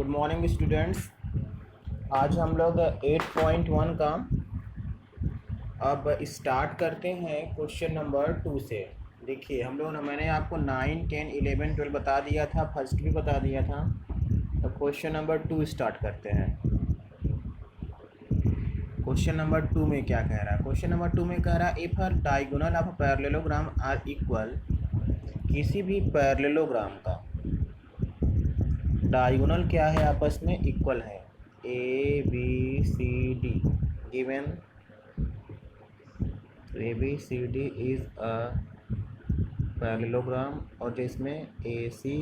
Good morning students. आज हम लोग 8.1 का अब स्टार्ट करते हैं क्वेश्चन नंबर 2 से। देखिए हम लोग मैंने आपको 9, 10, 11, 12 बता दिया था, फर्स्ट भी बता दिया था। तो क्वेश्चन नंबर 2 स्टार्ट करते हैं। क्वेश्चन नंबर 2 में क्या कह रहा है? क्वेश्चन नंबर 2 में कह रहा है if diagonal of parallelogram are equal, किसी भी पैरेललोग्राम का डायगोनल क्या है, आपस में इक्वल है। A B C D given, A B C D is a parallelogram और जिसमें ए सी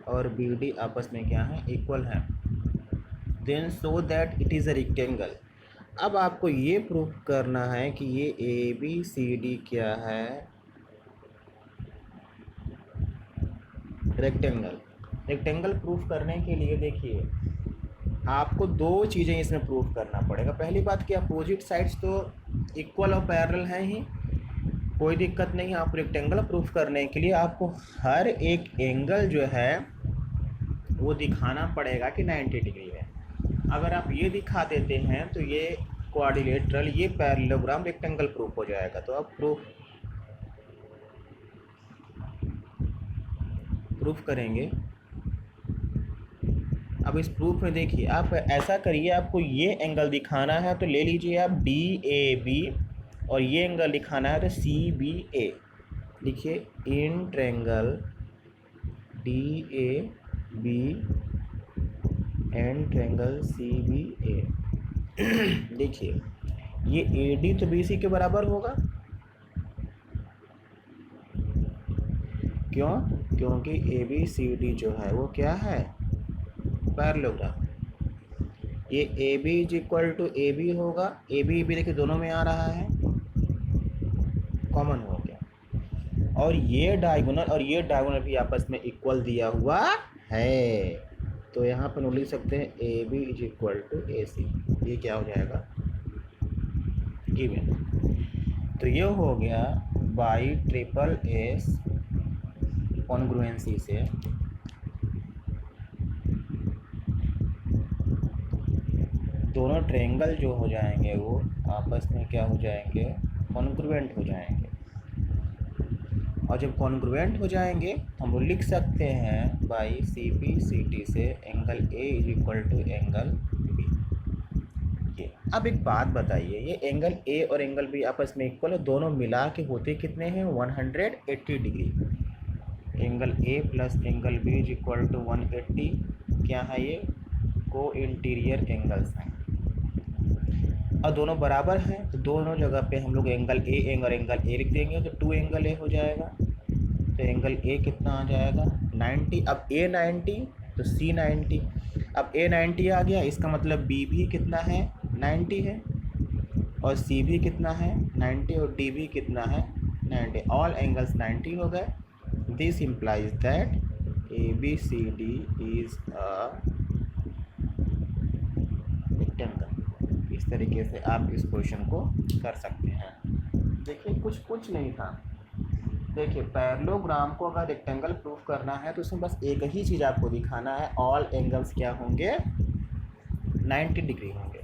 और बी डी आपस में क्या है, इक्वल है। Then show that it is a rectangle. अब आपको ये प्रूफ करना है कि ये ए बी सी डी क्या है, रेक्टेंगल। रेक्टेंगल प्रूफ करने के लिए देखिए आपको दो चीज़ें इसमें प्रूफ करना पड़ेगा। पहली बात कि अपोजिट साइड्स तो इक्वल और पैरेलल हैं ही, कोई दिक्कत नहीं। आप रेक्टेंगल प्रूफ करने के लिए आपको हर एक एंगल जो है वो दिखाना पड़ेगा कि 90 डिग्री है। अगर आप ये दिखा देते हैं तो ये क्वाड्रिलेटरल, ये पैरेललोग्राम रेक्टेंगल प्रूफ हो जाएगा। तो आप प्रूफ करेंगे। अब इस प्रूफ में देखिए आप ऐसा करिए, आपको ये एंगल दिखाना है तो ले लीजिए आप डी ए बी, और ये एंगल दिखाना है तो सी बी ए। लिखिए in triangle D A B and triangle C B A. देखिए ये ए डी तो बी सी के बराबर होगा, क्यों? क्योंकि ए बी सी डी जो है वो क्या है, पैरेललोग्राम। ये A B is equal to A B होगा, ए बी देखिए दोनों में आ रहा है, कॉमन हो गया। और ये डायगोनल भी आपस में इक्वल दिया हुआ है। तो यहाँ पर लिख सकते हैं A B is equal to A C. ये क्या हो जाएगा, गिवन। तो ये हो गया बाई ट्रिपल एस कॉन्ग्रुएंसी से दोनों ट्रायंगल जो हो जाएंगे वो आपस में क्या हो जाएंगे, कॉन्ग्रुएंट हो जाएंगे। और जब कॉन्ग्रुएंट हो जाएंगे तो हम लोग लिख सकते हैं by C P C T से angle A is equal to angle B. ये अब एक बात बताइए, ये एंगल ए और एंगल बी आपस में इक्वल है, दोनों मिला के होते कितने हैं, 180 degree. Angle A plus angle B is equal to 180। क्या है ये, को इंटीरियर एंगल्स हैं और दोनों बराबर हैं, तो दोनों जगह पे हम लोग एंगल ए और एंगल ए लिख देंगे तो 2 एंगल ए हो जाएगा। तो एंगल ए कितना आ जाएगा, 90। अब ए 90 तो सी 90। अब ए 90 आ गया, इसका मतलब बी भी कितना है, 90 है, और सी भी कितना है, 90, और डी भी कितना है, 90। ऑल एंगल्स 90 हो गए। This implies that A B C D is a rectangle. इस तरीके से आप इस क्वेश्चन को कर सकते हैं। देखिए कुछ नहीं था। देखिए पैरेललोग्राम को अगर रेक्टेंगल प्रूफ करना है तो उसमें बस एक ही चीज़ आपको दिखाना है, ऑल एंगल्स क्या होंगे, 90 डिग्री होंगे।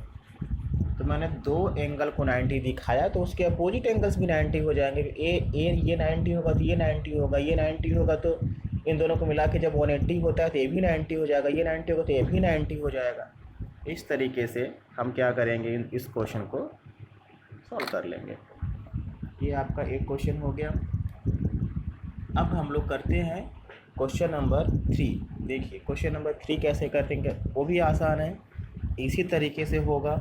तो मैंने दो एंगल को 90 दिखाया तो उसके अपोजिट एंगल्स भी 90 हो जाएंगे। ये 90 होगा तो ये 90 होगा, ये 90 होगा तो इन दोनों को मिला के जब 180 होता है तो ये भी 90 हो जाएगा, ये 90 होगा तो ये भी 90 हो जाएगा। इस तरीके से हम क्या करेंगे, इस क्वेश्चन को सॉल्व कर लेंगे। ये आपका एक क्वेश्चन हो गया। अब हम लोग करते हैं क्वेश्चन नंबर 3। देखिए क्वेश्चन नंबर 3 कैसे करते हैं, वो भी आसान है, इसी तरीके से होगा।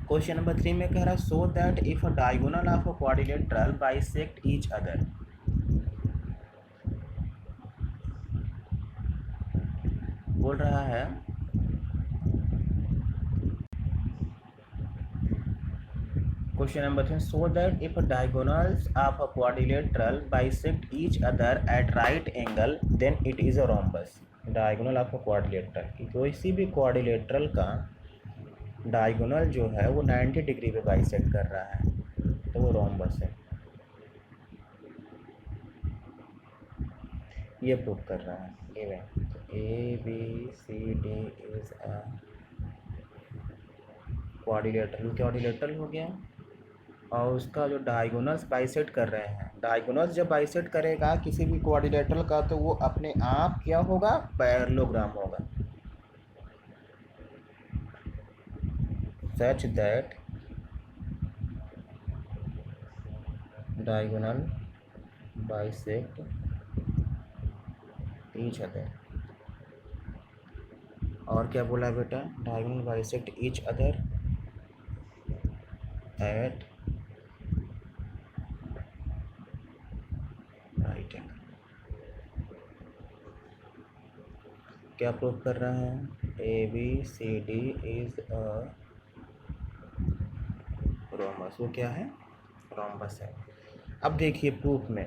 क्वेश्चन नंबर 3 में कह रहा है so that if a diagonal of a quadrilateral bisect each other. बोल रहा है question number 3, so that if diagonals of a quadrilateral bisect each other at right angle then it is a rhombus. Diagonal of a quadrilateral, कि किसी भी quadrilateral का diagonal जो है वो 90 डिग्री पे बाइसेक्ट कर रहा है तो वो रोम्बस है। ये प्रूव कर रहा है गिवन। तो ABCD इज अ क्वाड्रिलेटरल हो गया। और उसका जो डायगोनल्स बाइसेक्ट कर रहे हैं, डायगोनल्स जब बाइसेक्ट करेगा किसी भी क्वाड्रिलेटरल का तो वो अपने आप क्या होगा, पैरेललोग्राम होगा। Such that diagonal bisect each other. और क्या बोला बेटा, diagonal bisect each other at right angle. क्या प्रूव कर रहा है, ABCD इज अ रोमबस। वो क्या है, रोमबस है। अब देखिए प्रूफ में,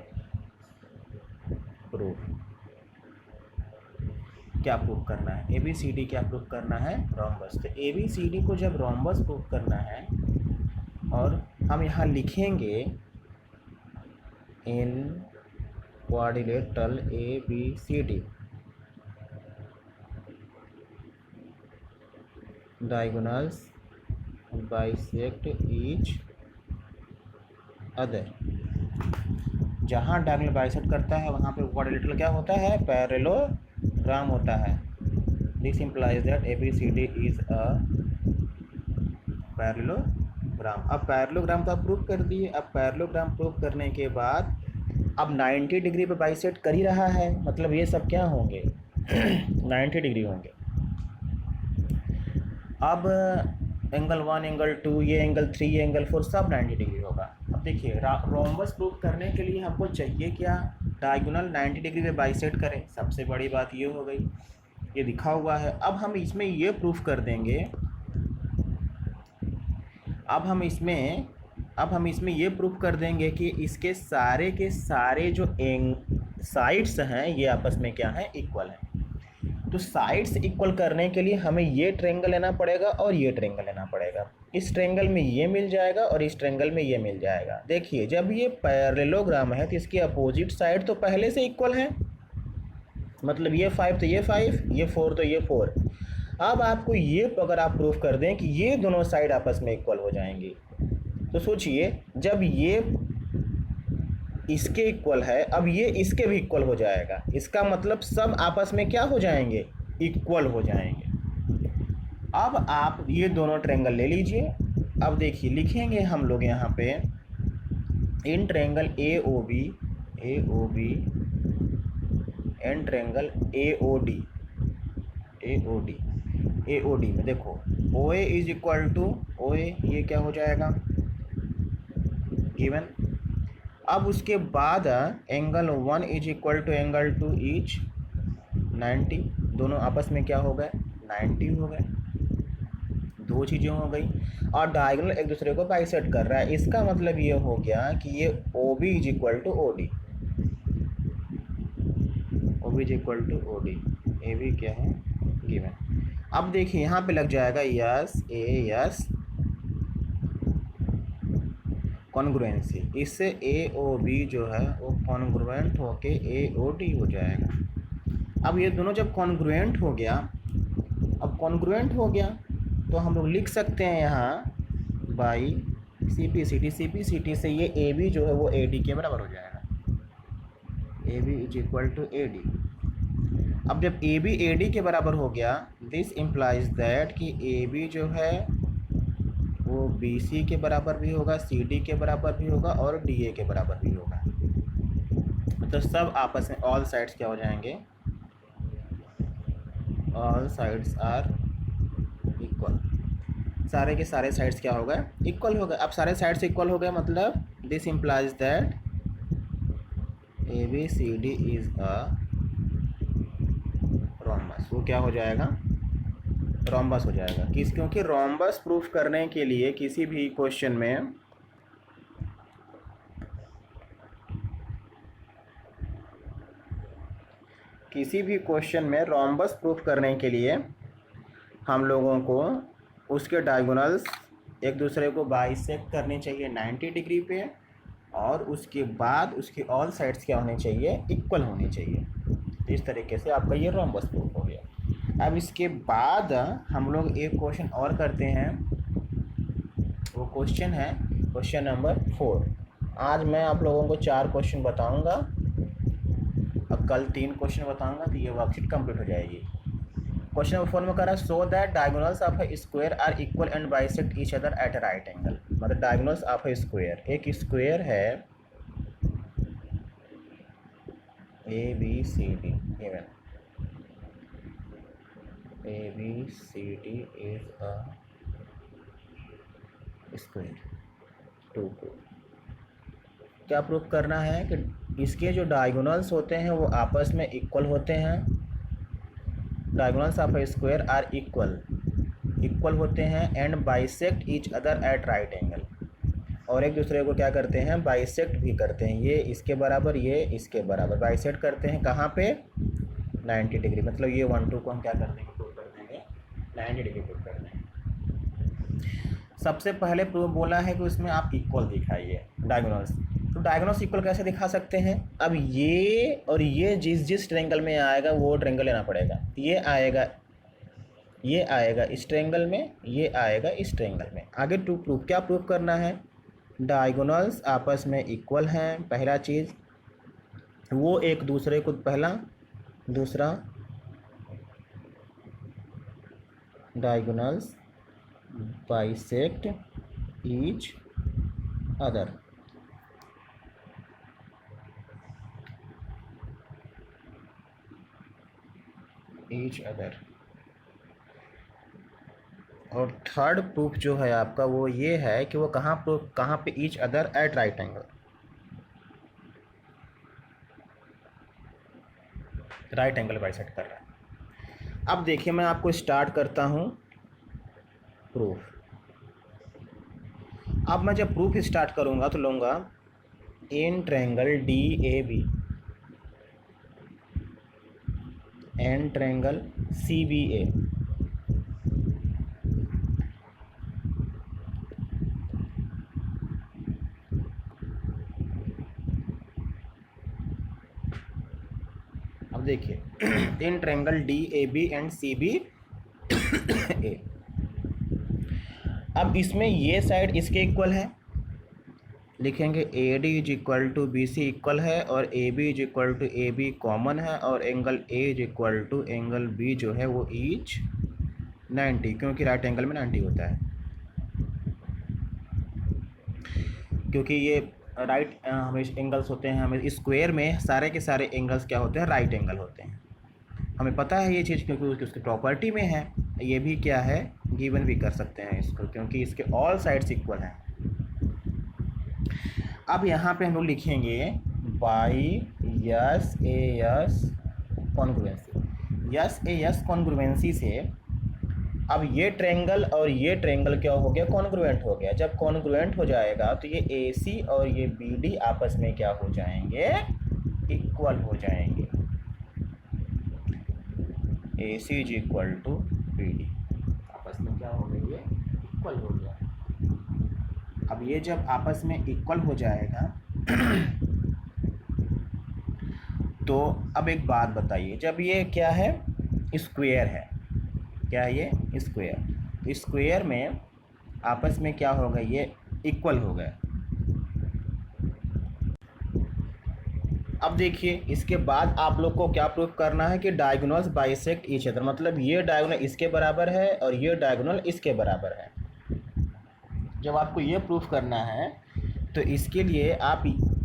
प्रूफ क्या प्रूफ करना है, ABCD क्या प्रूफ करना है, रोमबस। तो ABCD को जब रोमबस प्रूफ करना है और हम यहाँ लिखेंगे इन quadrilateral ABCD diagonals bisect each other. जहाँ डायगोनल बाइसेक्ट करता है वहाँ पे क्वाड्रिलेटरल क्या होता है, पैरेललोग्राम होता है। This implies that ABCD is a parallelogram. अब पैरेललोग्राम तो आप प्रूफ कर दिए। अब पैरेललोग्राम प्रूफ करने के बाद अब 90 डिग्री पे बाइसेक्ट कर ही रहा है, मतलब ये सब क्या होंगे 90 डिग्री होंगे। अब एंगल 1, एंगल 2, ये एंगल 3, ये एंगल 4 सब 90 डिग्री होगा। अब देखिए रोमबस प्रूफ करने के लिए हमको चाहिए क्या, डायगोनल 90 डिग्री पे बाइसेक्ट करें। सबसे बड़ी बात ये हो गई, ये लिखा हुआ है। अब हम इसमें ये प्रूफ कर देंगे, अब हम इसमें ये प्रूफ कर देंगे कि इसके सारे के सारे जो साइड्स हैं ये आपस में क्या है, इक्वल हैं। तो साइड्स इक्वल करने के लिए हमें ये ट्रायंगल लेना पड़ेगा और ये ट्रायंगल लेना पड़ेगा। इस ट्रायंगल में ये मिल जाएगा और इस ट्रायंगल में ये मिल जाएगा। देखिए जब ये पैरेललोग्राम है तो इसकी अपोजिट साइड तो पहले से इक्वल है, मतलब ये 5 तो ये 5, ये 4 तो ये 4। अब आपको ये अगर आप प्रूफ कर दें कि ये दोनों साइड आपस में इक्वल हो जाएंगी, तो सोचिए जब ये इसके इक्वल है, अब ये इसके भी इक्वल हो जाएगा। इसका मतलब सब आपस में क्या हो जाएंगे, इक्वल हो जाएंगे। अब आप ये दोनों ट्रायंगल ले लीजिए। अब देखिए लिखेंगे हम लोग यहाँ पे इन triangle AOB and triangle AOD में देखो OA is equal to OA, ये क्या हो जाएगा, गिवन। अब उसके बाद angle 1 is equal to angle 2 each 90, दोनों आपस में क्या हो गए, 90 हो गए। दो चीज़ें हो गई। और डायगोनल एक दूसरे को बाइसेक्ट कर रहा है, इसका मतलब ये हो गया कि ये OB is equal to OD, OB is equal to OD, AB क्या है, गिवन। अब देखिए यहाँ पे लग जाएगा यस कॉन्ग्रुएंसी, इससे AOB जो है वो कॉन्ग्रुएंट होके AOD हो जाएगा। अब ये दोनों जब कॉन्ग्रुएंट हो गया, अब कॉन्ग्रुएंट हो गया तो हम लोग लिख सकते हैं यहाँ बाई CPCT से ये AB जो है वो AD के बराबर हो जाएगा, AB is equal to AD। अब जब AB AD के बराबर हो गया, दिस इम्प्लाइज दैट कि AB जो है वो BC के बराबर भी होगा, CD के बराबर भी होगा और DA के बराबर भी होगा। तो सब आपस में ऑल साइड्स क्या हो जाएंगे, ऑल साइड्स आर इक्वल। सारे के सारे साइड्स क्या हो गए, इक्वल हो गए। अब सारे साइड्स इक्वल हो गए, मतलब this implies that ABCD is a rhombus. वो क्या हो जाएगा, रोम्बस हो जाएगा। क्योंकि रोम्बस प्रूफ करने के लिए किसी भी क्वेश्चन में रोम्बस प्रूफ करने के लिए हम लोगों को उसके डायगोनल्स एक दूसरे को बाइसेक्ट करनी चाहिए 90 डिग्री पे, और उसके बाद उसकी ऑल साइड्स क्या होनी चाहिए, इक्वल होनी चाहिए। इस तरीके से आपका ये रोम्बस प्रूफ हो गया। अब इसके बाद हम लोग एक क्वेश्चन और करते हैं, वो क्वेश्चन है क्वेश्चन नंबर 4। आज मैं आप लोगों को 4 क्वेश्चन बताऊंगा, अब कल 3 क्वेश्चन बताऊंगा, तो ये वर्कशीट कंप्लीट हो जाएगी। क्वेश्चन नंबर 4 में कह रहा है, so that diagonals of a square are equal and bisect each other at a right angle. मतलब डायगोनल्स ऑफ ए स्क्वायर, एक स्क्वायर है A B C D, given A B C D is a square to proof. क्या proof करना है कि इसके जो diagonals होते हैं वो आपस में इक्वल होते हैं। Diagonals of a square are equal होते हैं and bisect each other at right angle, और एक दूसरे को क्या करते हैं, बाइसेक्ट भी करते हैं। ये इसके बराबर, ये इसके बराबर बाइसेक्ट करते हैं। कहाँ पे? 90 डिग्री। मतलब ये 1 2 को हम क्या कर देंगे, प्रूफ कर देंगे 90 डिग्री प्रूफ कर देंगे। सबसे पहले प्रूफ बोला है कि उसमें आप इक्वल दिखाइए डायगोनल्स। तो डायगोनल्स इक्वल कैसे दिखा सकते हैं? अब ये और ये जिस ट्रायंगल में आएगा वो ट्रायंगल लेना पड़ेगा। ये आएगा इस ट्रायंगल में, ये आएगा इस ट्रायंगल में। आगे टू प्रूफ, क्या प्रूफ करना है? डायगोनल्स आपस में इक्वल हैं, पहला चीज़। वो एक दूसरे को, पहला। दूसरा, डायगोनल्स बाइसेक्ट ईच अदर। और थर्ड प्रूफ जो है आपका वो ये है कि वो कहाँ पे each other at right angle. Right angle bisect कर रहा है। अब देखिए मैं आपको स्टार्ट करता हूँ प्रूफ। अब मैं जब प्रूफ स्टार्ट करूँगा तो लूँगा in triangle D A B and triangle C B A. अब देखिए in triangle D A B and C B A. अब इसमें ये साइड इसके इक्वल है, लिखेंगे A D is equal to B C equal है, और A B is equal to A B common है, और angle A is equal to angle B जो है वो ईच 90, क्योंकि राइट एंगल में 90 होता है। क्योंकि ये राइट हमें एंगल्स होते हैं, हमें स्क्वायर में सारे के सारे एंगल्स क्या होते हैं, राइट एंगल होते हैं। हमें पता है ये चीज़, क्योंकि उसकी प्रॉपर्टी में है। ये भी क्या है, गिवन भी कर सकते हैं इसको, क्योंकि इसके ऑल साइड्स इक्वल हैं। अब यहाँ पे हम लोग लिखेंगे by yes A yes congruency. Yes A yes congruency से अब ये ट्रायंगल और ये ट्रायंगल क्या हो गया, कॉन्ग्रुएंट हो गया। जब कॉन्ग्रुएंट हो जाएगा तो ये ए सी और ये बी डी आपस में क्या हो जाएंगे, इक्वल हो जाएंगे। A C is equal to B D, आपस में क्या हो गया, ये इक्वल हो गया। अब ये जब आपस में इक्वल हो जाएगा तो अब एक बात बताइए, जब ये क्या है, स्क्वायर है, क्या है ये, स्क्वायर। स्क्वायर में आपस में क्या होगा, ये इक्वल हो गए। अब देखिए इसके बाद आप लोग को क्या प्रूफ करना है कि डायगोनल्स बाइसेक्ट ईच अदर। मतलब ये डायगोनल इसके बराबर है और ये डायगोनल इसके बराबर है। जब आपको ये प्रूफ करना है तो इसके लिए आप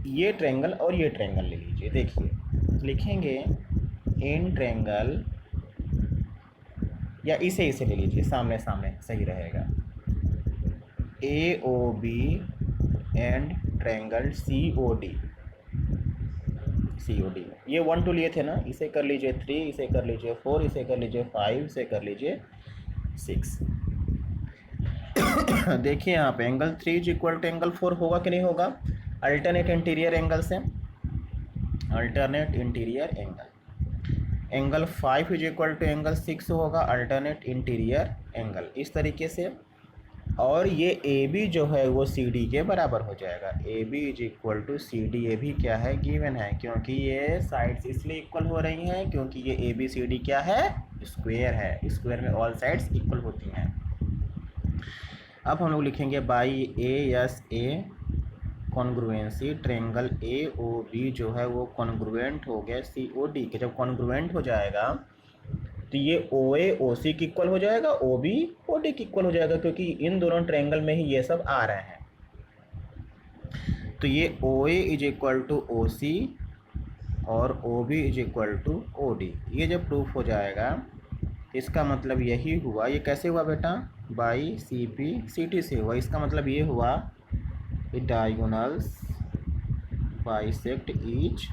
ये ट्रायंगल और ये ट्रायंगल ले लीजिए। देखिए लिखेंगे इन ट्रायंगल, या इसे ले लीजिए, सामने सामने सही रहेगा। A O B and triangle C O D. में ये 1 2 लिए थे ना, इसे कर लीजिए 3, इसे कर लीजिए 4, इसे कर लीजिए 5, इसे कर लीजिए 6। देखिए यहाँ पे angle 3 is equal to angle 4 होगा कि नहीं होगा, अल्टरनेट इंटीरियर एंगल से, alternate interior angle. Angle 5 is equal to angle 6 होगा, अल्टरनेट इंटीरियर एंगल, इस तरीके से। और ये ए बी जो है वो सी डी के बराबर हो जाएगा। A B is equal to C D, ये भी क्या है, गिवन है, क्योंकि ये साइड्स इसलिए इक्वल हो रही हैं क्योंकि ये ए बी सी डी क्या है, स्क्वायर है। स्क्वायर में ऑल साइड्स इक्वल होती हैं। अब हम लोग लिखेंगे by A S A congruency triangle A O B जो है वो कॉन्ग्रुएंट हो गया सी ओ डी के। जब कॉन्ग्रुएंट हो जाएगा तो ये ओ ए ओ सी की इक्वल हो जाएगा, ओ बी ओ डी की इक्वल हो जाएगा, क्योंकि इन दोनों ट्रायंगल में ही ये सब आ रहे हैं। तो ये O A is equal to O C और O B is equal to O D. ये जब प्रूफ हो जाएगा इसका मतलब यही हुआ, ये कैसे हुआ बेटा, by C P C T से हुआ। इसका मतलब ये हुआ कि डायगोनल्स बाइसेक्ट ईच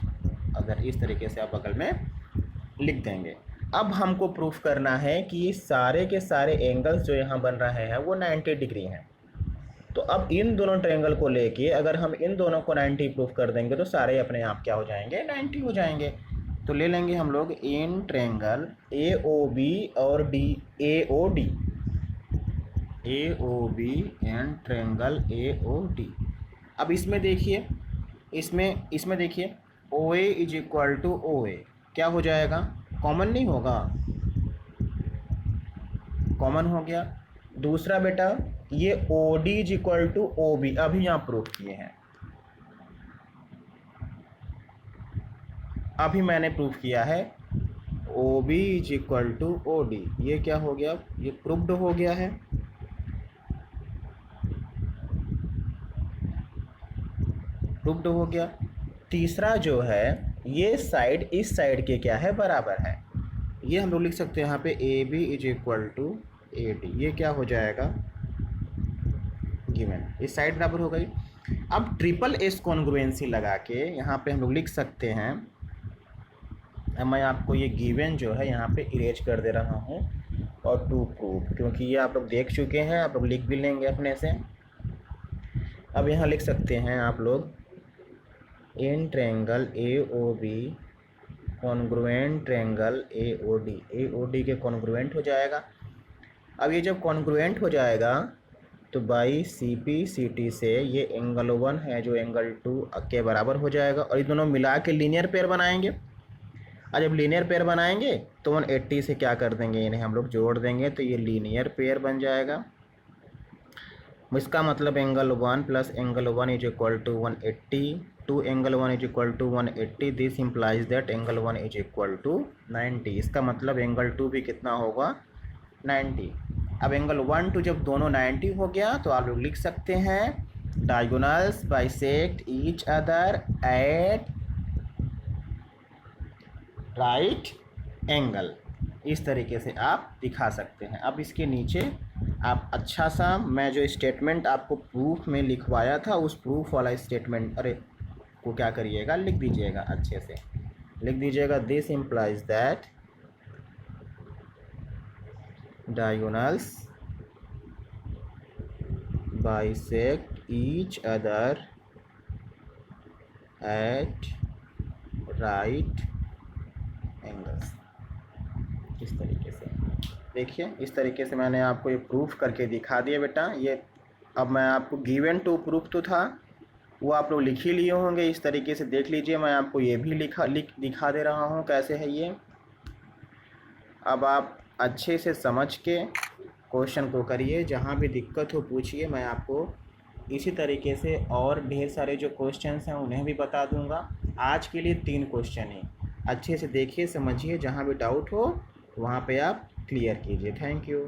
अदर, इस तरीके से आप बगल में लिख देंगे। अब हमको प्रूफ करना है कि सारे के सारे एंगल्स जो यहाँ बन रहे हैं वो 90 डिग्री हैं। तो अब इन दोनों ट्रायंगल को लेके अगर हम इन दोनों को 90 प्रूफ कर देंगे तो सारे अपने आप क्या हो जाएंगे, 90 हो जाएंगे। तो ले लेंगे हम लोग इन ट्रायंगल ए ओ बी और D A O D, A O B and triangle A O D. अब इसमें देखिए, इसमें देखिए O A is equal to O A, क्या हो जाएगा, कॉमन नहीं होगा, कॉमन हो गया। दूसरा बेटा ये O D is equal to O B, अभी यहाँ प्रूफ किए हैं, अभी मैंने प्रूफ किया है O B is equal to O D. ये क्या हो गया, ये प्रूफ्ड हो गया है। प्रूफ्ड हो गया। तीसरा जो है ये साइड इस साइड के क्या है, बराबर है। ये हम लोग लिख सकते हैं यहाँ पे A B is equal to A D, ये क्या हो जाएगा, गिवन, इस साइड बराबर हो गई। अब ट्रिपल एस कॉन्ग्रुएंसी लगा के यहाँ पे हम लोग लिख सकते हैं, मैं आपको ये गिवन जो है यहाँ पे इरेज कर दे रहा हूँ और टू प्रूफ, क्योंकि ये आप लोग देख चुके हैं, आप लोग लिख भी लेंगे अपने से। अब यहाँ लिख सकते हैं आप लोग इन triangle A O B congruent triangle A O D के कॉन्ग्रुएंट हो जाएगा। अब ये जब कॉन्ग्रुएंट हो जाएगा तो by C P C T से ये एंगल 1 है जो एंगल 2 के बराबर हो जाएगा, और ये दोनों मिला के लीनियर पेयर बनाएंगे। और जब लीनियर पेयर बनाएंगे तो 180 से क्या कर देंगे, इन्हें हम लोग जोड़ देंगे तो ये लीनियर पेयर बन जाएगा। इसका मतलब angle 1 plus angle 1 is equal to 180, two angle 1 is equal to 180, this implies that angle 1 is equal to 90। इसका मतलब एंगल 2 भी कितना होगा, 90। अब एंगल 1 2 जब दोनों 90 हो गया तो आप लोग लिख सकते हैं diagonals bisect each other at right angle, इस तरीके से आप दिखा सकते हैं। अब इसके नीचे आप अच्छा सा, मैं जो स्टेटमेंट आपको प्रूफ में लिखवाया था उस प्रूफ वाला स्टेटमेंट अरे को क्या करिएगा, लिख दीजिएगा, अच्छे से लिख दीजिएगा। This implies that diagonals bisect each other at right angles। इस तरीके से देखिए, इस तरीके से मैंने आपको ये प्रूफ करके दिखा दिया बेटा। ये अब मैं आपको गिवन टू प्रूफ तो था वो आप लोग लिख ही लिए होंगे, इस तरीके से देख लीजिए। मैं आपको ये भी दिखा दे रहा हूँ कैसे है ये। अब आप अच्छे से समझ के क्वेश्चन को करिए, जहाँ भी दिक्कत हो पूछिए, मैं आपको इसी तरीके से और ढेर सारे जो क्वेश्चंस हैं उन्हें भी बता दूंगा। आज के लिए 3 क्वेश्चन ही अच्छे से देखिए, समझिए, जहाँ भी डाउट हो वहाँ पे आप क्लियर कीजिए। Thank you.